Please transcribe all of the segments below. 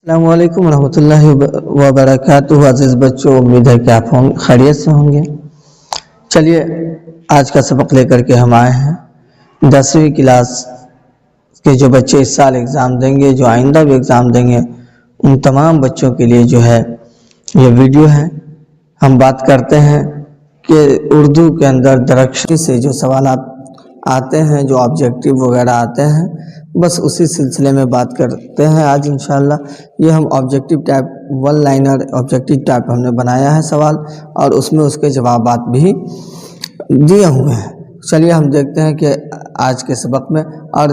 السلام علیکم ورحمۃ اللہ وبرکاتہ۔ عزیز بچوں، امید ہے کہ آپ خیریت سے ہوں گے۔ چلیے آج کا سبق لے کر کے ہم آئے ہیں 10ویں کلاس کے جو بچے اس سال ایگزام دیں گے، جو آئندہ بھی ایگزام دیں گے، ان تمام بچوں کے لیے جو ہے یہ ویڈیو ہے۔ ہم بات کرتے ہیں کہ اردو کے اندر درخشی سے جو سوالات آتے ہیں، جو آبجیکٹیو وغیرہ آتے ہیں، بس اسی سلسلے میں بات کرتے ہیں آج انشاءاللہ۔ یہ ہم objective type 1 liner objective type ہم نے بنایا ہے سوال، اور اس میں اس کے جوابات بھی دیے ہوئے ہیں۔ چلیے ہم دیکھتے ہیں کہ آج کے سبق میں، اور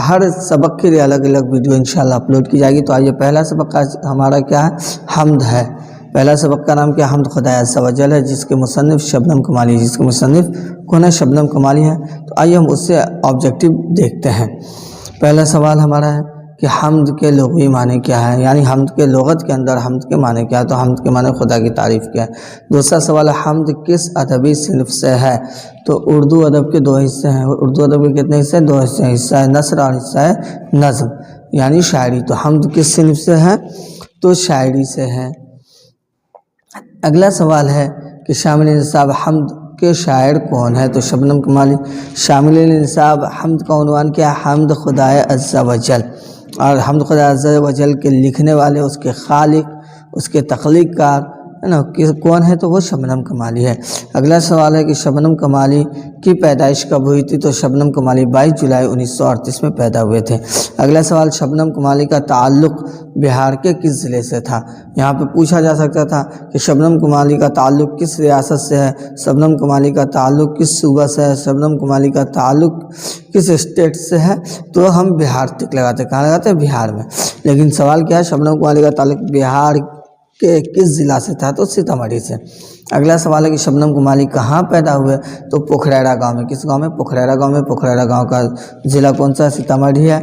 ہر سبق کے لیے الگ الگ ویڈیو انشاءاللہ اپلوڈ کی جائے گی۔ تو آئیے پہلا سبق آج ہمارا کیا ہے؟ حمد ہے۔ پہلا سبق کا نام کیا؟ حمد خدا عز و جل ہے، جس کے مصنف شبنم کمالی، جس کے مصنف کون ہے؟ شبنم کمالی ہے۔ تو آئیے ہم اس سے آبجیکٹیو دیکھتے ہیں۔ پہلا سوال ہمارا ہے کہ حمد کے لغوی معنی کیا ہے، یعنی حمد کے لغت کے اندر حمد کے معنی کیا ہے؟ تو حمد کے معنی خدا کی تعریف کیا ہے۔ دوسرا سوال ہے حمد کس ادبی صنف سے ہے؟ تو اردو ادب کے 2 حصے ہیں۔ اردو ادب کے کتنے حصے ہیں؟ 2 حصے ہیں، حصہ ہے نثر اور حصہ ہے نظم، یعنی شاعری۔ تو حمد کس صنف سے ہے؟ تو شاعری سے ہے۔ اگلا سوال ہے کہ شامل نصاب حمد کے شاعر کون ہے؟ تو شبنم کمالی۔ شامل نصاب حمد کا عنوان کیا ہے؟ حمد خدائے عز و جل، اور حمد خدائے عز و جل کے لکھنے والے، اس کے خالق، اس کے تخلیق کار ہے نا کون ہے؟ تو وہ شبنم کمالی ہے۔ اگلا سوال ہے کہ شبنم کمالی کی پیدائش کب ہوئی تھی؟ تو شبنم کمالی 22 جولائی 1938 میں پیدا ہوئے تھے۔ اگلا سوال شبنم کمالی کا تعلق بہار کے کس ضلع سے تھا؟ یہاں پہ پوچھا جا سکتا تھا کہ شبنم کمالی کا تعلق کس ریاست سے ہے، شبنم کمالی کا تعلق کس صوبہ سے ہے، شبنم کمالی کا تعلق کس اسٹیٹ سے ہے؟ تو ہم بہار تک لگاتے ہیں۔ کہاں لگاتے ہیں؟ بہار میں۔ لیکن سوال کیا ہے؟ شبنم کمالی کا تعلق بہار کے کس ضلع سے تھا؟ تو سیتامڑھی سے۔ اگلا سوال ہے کہ شبنم کمالی کہاں پیدا ہوئے؟ تو پوکھریرا گاؤں میں۔ کس گاؤں میں؟ پوکھریرا گاؤں میں۔ پوکھریرا گاؤں کا ضلع کون سا ہے؟ سیتامڑھی ہے۔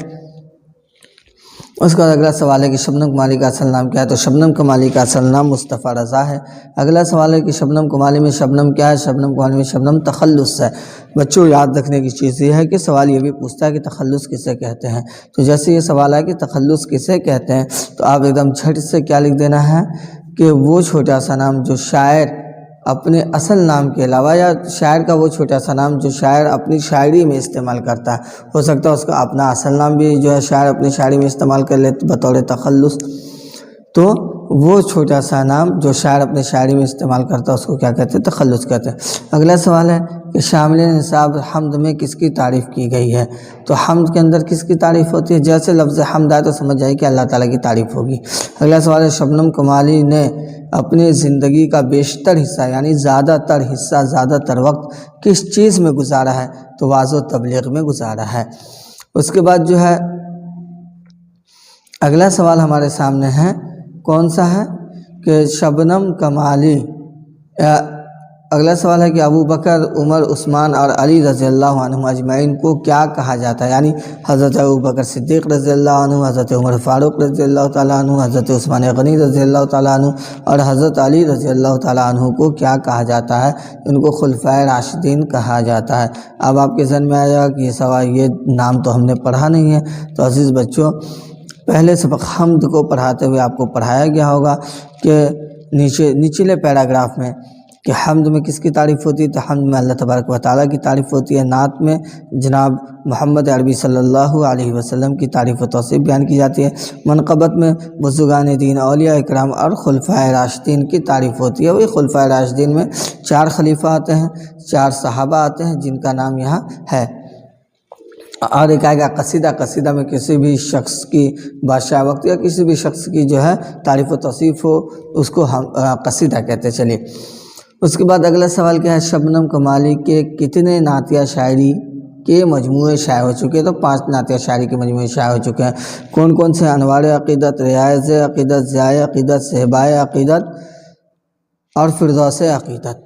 اس کا اگلا سوال ہے کہ شبنم کمالی کا اصل نام کیا ہے؟ تو شبنم کمالی کا اصل نام مصطفیٰ رضا ہے۔ اگلا سوال ہے کہ شبنم کمالی میں شبنم کیا ہے؟ شبنم کمالی میں شبنم تخلص ہے۔ بچوں یاد رکھنے کی چیز یہ ہے کہ سوال یہ بھی پوچھتا ہے کہ تخلص کسے کہتے ہیں۔ تو جیسے یہ سوال ہے کہ تخلص کسے کہتے ہیں، تو آپ ایک دم جھٹ سے کیا لکھ دینا ہے کہ وہ چھوٹا سا نام جو شاعر اپنے اصل نام کے علاوہ، یا شاعر کا وہ چھوٹا سا نام جو شاعر اپنی شاعری میں استعمال کرتا ہے، ہو سکتا ہے اس کا اپنا اصل نام بھی جو ہے شاعر اپنی شاعری میں استعمال کر لے بطور تخلص، تو وہ چھوٹا سا نام جو شاعر اپنے شاعری میں استعمال کرتا ہے اس کو کیا کہتے ہیں؟ تخلص کہتے ہیں۔ اگلا سوال ہے کہ شامل نصاب حمد میں کس کی تعریف کی گئی ہے؟ تو حمد کے اندر کس کی تعریف ہوتی ہے؟ جیسے لفظ حمد آئے تو سمجھ جائے کہ اللہ تعالیٰ کی تعریف ہوگی۔ اگلا سوال ہے شبنم کمالی نے اپنی زندگی کا بیشتر حصہ، یعنی زیادہ تر حصہ، زیادہ تر وقت کس چیز میں گزارا ہے؟ تو وعظ و تبلیغ میں گزارا ہے۔ اس کے بعد جو ہے اگلا سوال ہمارے سامنے ہے، کون سا ہے کہ شبنم کمالی، اگلا سوال ہے کہ ابو بکر، عمر، عثمان اور علی رضی اللہ عنہم اجمعین کو کیا کہا جاتا ہے؟ یعنی حضرت ابو بکر صدیق رضی اللہ عنہ، حضرت عمر فاروق رضی اللہ تعالیٰ عنہ، حضرت عثمان غنی رضی اللہ تعالیٰ عنہ اور حضرت علی رضی اللہ تعالیٰ عنہ کو کیا کہا جاتا ہے؟ ان کو خلفائے راشدین کہا جاتا ہے۔ اب آپ کے ذہن میں آئے گا کہ یہ سوال، یہ نام تو ہم نے پڑھا نہیں ہے۔ تو عزیز بچوں، پہلے سبق حمد کو پڑھاتے ہوئے آپ کو پڑھایا گیا ہوگا کہ نچلے پیراگراف میں کہ حمد میں کس کی تعریف ہوتی ہے؟ تو حمد میں اللہ تبارک و تعالیٰ کی تعریف ہوتی ہے۔ نعت میں جناب محمد عربی صلی اللہ علیہ وسلم کی تعریف و توصیف بیان کی جاتی ہے۔ منقبت میں بزرگان دین، اولیاء اکرام اور خلفائے راشدین کی تعریف ہوتی ہے۔ وہی خلفائے راشدین میں 4 خلیفہ آتے ہیں، 4 صحابہ آتے ہیں جن کا نام یہاں ہے۔ اور ایک آئے گا قصیدہ۔ قصیدہ میں کسی بھی شخص کی، بادشاہ وقت یا کسی بھی شخص کی جو ہے تعریف و توصیف ہو، اس کو ہم قصیدہ کہتے ہیں۔ چلیے اس کے بعد اگلا سوال کیا ہے؟ شبنم کمالی کے کتنے نعتیہ شاعری کے مجموعے شائع ہو چکے ہیں؟ تو 5 نعتیہ شاعری کے مجموعے شائع ہو چکے ہیں۔ کون کون سے؟ انوار عقیدت، ریاض عقیدت، ضیاء عقیدت، صہبائے عقیدت اور فردوس عقیدت۔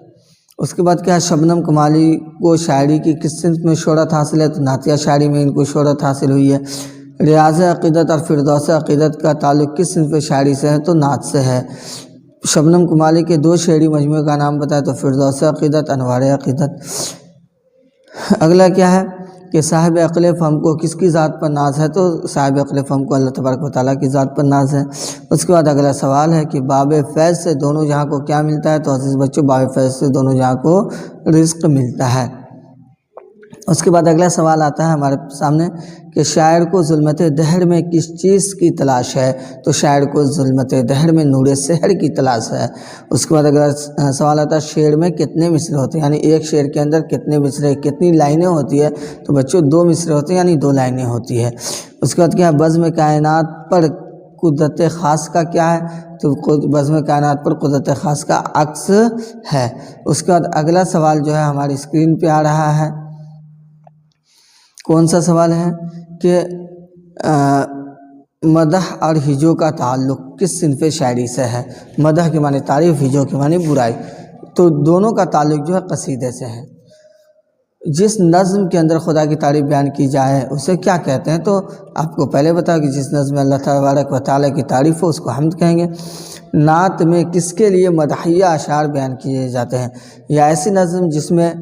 اس کے بعد کیا ہے؟ شبنم کمالی کو شاعری کی کس صنف میں شہرت حاصل ہے؟ تو نعتیہ شاعری میں ان کو شہرت حاصل ہوئی ہے۔ ریاض عقیدت اور فردوس عقیدت کا تعلق کس صنف شاعری سے ہے؟ تو نعت سے ہے۔ شبنم کمالی کے 2 شعری مجموعے کا نام بتائے تو فردوس عقیدت، انوار عقیدت۔ اگلا کیا ہے؟ کہ صاحب عقل فہم کو کس کی ذات پر ناز ہے، تو صاحب عقل فہم کو اللہ تبارک و تعالیٰ کی ذات پر ناز ہے۔ اس کے بعد اگلا سوال ہے کہ باب فیض سے دونوں جہاں کو کیا ملتا ہے، تو عزیز بچوں باب فیض سے دونوں جہاں کو رزق ملتا ہے۔ اس کے بعد اگلا سوال آتا ہے ہمارے سامنے کہ شاعر کو ظلمت دہر میں کس چیز کی تلاش ہے، تو شاعر کو ظلمت دہر میں نور سحر کی تلاش ہے۔ اس کے بعد اگلا سوال آتا ہے شعر میں کتنے مصرے ہوتے ہیں، یعنی ایک شعر کے اندر کتنے مصرے کتنی لائنیں ہوتی ہے، تو بچوں 2 مصرے ہوتے ہیں، یعنی 2 لائنیں ہوتی ہے۔ اس کے بعد کیا ہے بزم کائنات پر قدرت خاص کا کیا ہے، تو بزم کائنات پر قدرت خاص کا عکس ہے۔ اس کے بعد اگلا سوال جو ہے ہماری اسکرین پہ آ رہا ہے، کون سا سوال ہے کہ مدح اور ہجو کا تعلق کس صنف شاعری سے ہے۔ مدح کے معنی تعریف، ہجو کے معنی برائی، تو دونوں کا تعلق جو ہے قصیدے سے ہے۔ جس نظم کے اندر خدا کی تعریف بیان کی جائے اسے کیا کہتے ہیں، تو آپ کو پہلے بتایا کہ جس نظم میں اللہ تبارک و تعالیٰ کی تعریف ہو اس کو حمد کہیں گے۔ نعت میں کس کے لیے مدحیہ اشعار بیان کیے جاتے ہیں، یا ایسی نظم جس میں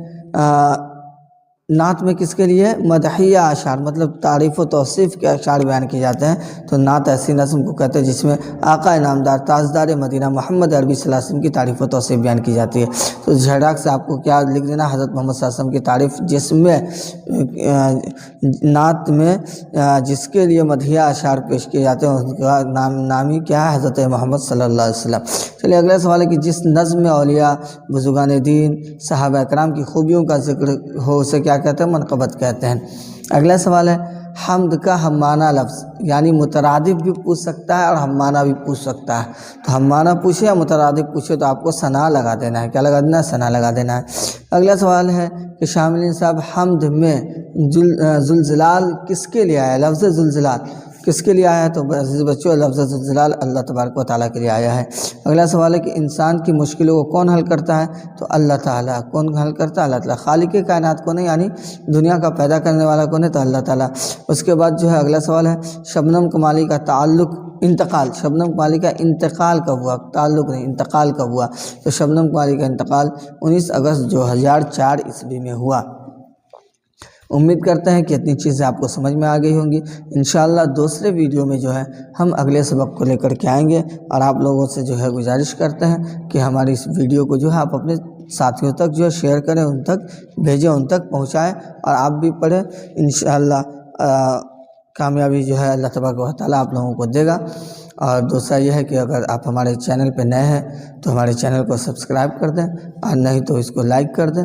نعت میں کس کے لیے مدحیہ اشعار مطلب تعریف و توصیف کے اشعار بیان کیے جاتے ہیں، تو نعت ایسی نظم کو کہتے ہیں جس میں آقا انعامدار تاجدار مدینہ محمد عربی صلی اللہ علیہ وسلم کی تعریف و توصیف بیان کی جاتی ہے۔ تو جھڑاک سے آپ کو کیا لکھ دینا، حضرت محمد صلی اللہ علیہ وسلم کی تعریف، جس میں نعت میں جس کے لیے مدحیہ اشعار پیش کیے جاتے ہیں اس کا نامی کیا ہے، حضرت محمد صلی اللہ علیہ وسلم۔ چلیے اگلا سوال ہے کہ جس نظم میں اولیاء بزرگان دین صحابہ اکرام کی خوبیوں کا ذکر ہو اسے کیا کہتے ہیں، منقبت کہتے ہیں۔ اگلا سوال ہے حمد کا ہم معنی لفظ، یعنی مترادف بھی پوچھ سکتا ہے اور ہم معنی بھی پوچھ سکتا ہے، تو ہم معنی پوچھے یا مترادف پوچھے تو آپ کو ثنا لگا دینا ہے، کیا لگا دینا ہے، ثنا لگا دینا ہے۔ اگلا سوال ہے کہ شاملین صاحب حمد میں زلزلال کس کے لیے آیا، لفظ زلزلال کس کے لیے آیا ہے، تو عزیز بچوں لفظ زلزلال اللہ تبارک و تعالیٰ کے لیے آیا ہے۔ اگلا سوال ہے کہ انسان کی مشکلوں کو کون حل کرتا ہے، تو اللہ تعالیٰ۔ کون حل کرتا ہے، اللہ تعالیٰ۔ خالق کائنات کون ہے، یعنی دنیا کا پیدا کرنے والا کون ہے، تو اللہ تعالیٰ۔ اس کے بعد جو ہے اگلا سوال ہے شبنم کمالی کا تعلق انتقال، شبنم کمالی کا انتقال کب ہوا، تعلق نہیں انتقال کب ہوا، تو شبنم کمالی کا انتقال 19 اگست 2004 عیسوی میں ہوا۔ امید کرتے ہیں کہ اتنی چیزیں آپ کو سمجھ میں آ گئی ہوں گی۔ انشاءاللہ دوسرے ویڈیو میں جو ہے ہم اگلے سبق کو لے کر کے آئیں گے، اور آپ لوگوں سے جو ہے گزارش کرتے ہیں کہ ہماری اس ویڈیو کو جو ہے آپ اپنے ساتھیوں تک جو ہے شیئر کریں، ان تک بھیجیں، ان تک پہنچائیں، اور آپ بھی پڑھیں۔ انشاءاللہ کامیابی جو ہے اللہ تبارک و تعالیٰ آپ لوگوں کو دے گا۔ اور دوسرا یہ ہے کہ اگر آپ ہمارے چینل پہ نئے ہیں تو ہمارے چینل کو سبسکرائب کر دیں، اور نہیں تو اس کو لائک کر دیں۔